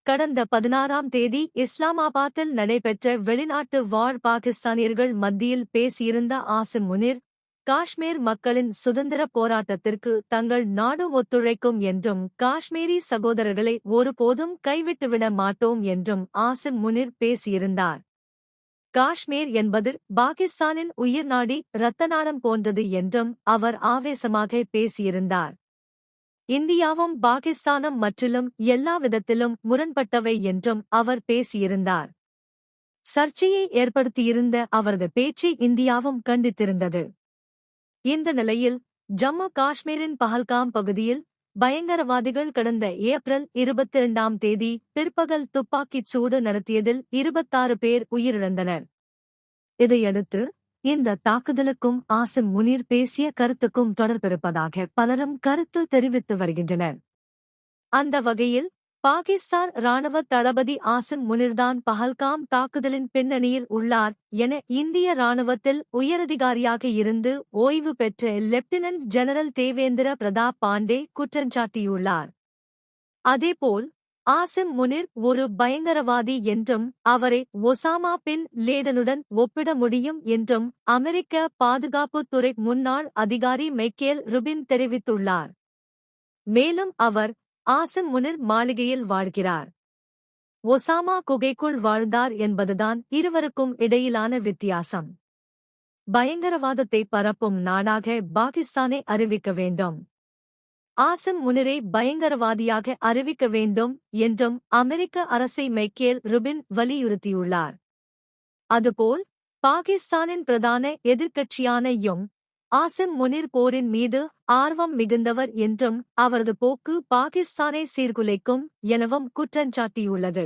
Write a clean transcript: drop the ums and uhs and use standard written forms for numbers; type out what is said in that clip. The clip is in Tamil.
கடந்த 16ஆம் தேதி இஸ்லாமாபாத்தில் நடைபெற்ற வெளிநாட்டு வாழ் பாகிஸ்தானியர்கள் மத்தியில் பேசியிருந்த ஆசிம் முனிர், காஷ்மீர் மக்களின் சுதந்திரப் போராட்டத்திற்கு தங்கள் நாடு ஒத்துழைக்கும் என்றும் காஷ்மீரி சகோதரர்களை ஒருபோதும் கைவிட்டுவிட மாட்டோம் என்றும் ஆசிம் முனிர் பேசியிருந்தார். காஷ்மீர் என்பது பாகிஸ்தானின் உயிர்நாடி இரத்தநாளம் போன்றது என்றும் அவர் ஆவேசமாக பேசியிருந்தார். இந்தியாவும் பாகிஸ்தானும் முற்றிலும் எல்லா விதத்திலும் முரண்பட்டவை என்றும் அவர் பேசியிருந்தார். சர்ச்சையை ஏற்படுத்தியிருந்த அவரது பேச்சை இந்தியாவும் கண்டித்திருந்தது. இந்த நிலையில் ஜம்மு காஷ்மீரின் பஹல்காம் பகுதியில் பயங்கரவாதிகள் கடந்த ஏப்ரல் 22ஆம் தேதி பிற்பகல் துப்பாக்கிச் சூடு நடத்தியதில் 26 பேர் உயிரிழந்தனர். இதையடுத்து இந்த தாக்குதலுக்கும் ஆசிம் முனிர் பேசிய கருத்துக்கும் தொடர்பிருப்பதாக பலரும் கருத்து தெரிவித்து வருகின்றனர். அந்த வகையில் பாகிஸ்தான் ராணுவ தளபதி ஆசிம் முனிர்தான் பஹல்காம் தாக்குதலின் பின்னணியில் உள்ளார் என இந்திய ராணுவத்தில் உயரதிகாரியாக இருந்து ஓய்வு பெற்ற லெப்டினன்ட் ஜெனரல் தேவேந்திர பிரதாப் பாண்டே குற்றஞ்சாட்டியுள்ளார். அதேபோல் ஆசிம் முனிர் ஒரு பயங்கரவாதி என்றும் அவரை ஒசாமா பின் லேடனுடன் ஒப்பிட முடியும் என்றும் அமெரிக்க பாதுகாப்புத்துறை முன்னாள் அதிகாரி மைக்கேல் ருபின் தெரிவித்துள்ளார். மேலும் அவர் ஆசிம் முனிர் மாளிகையில் வாழ்கிறார், ஒசாமா குகைக்குள் வாழ்ந்தார் என்பதுதான் இருவருக்கும் இடையிலான வித்தியாசம். பயங்கரவாதத்தை பரப்பும் நாடாக பாகிஸ்தானை அறிவிக்க வேண்டும், ஆசிம் முனிரை பயங்கரவாதியாக அறிவிக்க வேண்டும் என்றும் அமெரிக்க அரசை மைக்கேல் ருபின் வலியுறுத்தியுள்ளார். அதுபோல் பாகிஸ்தானின் பிரதான எதிர்க்கட்சியான ஆசிம் முனிர் போரின் மீது ஆர்வம் மிகுந்தவர் என்றும் அவரது போக்கு பாகிஸ்தானை சீர்குலைக்கும் எனவும் குற்றஞ்சாட்டியுள்ளது.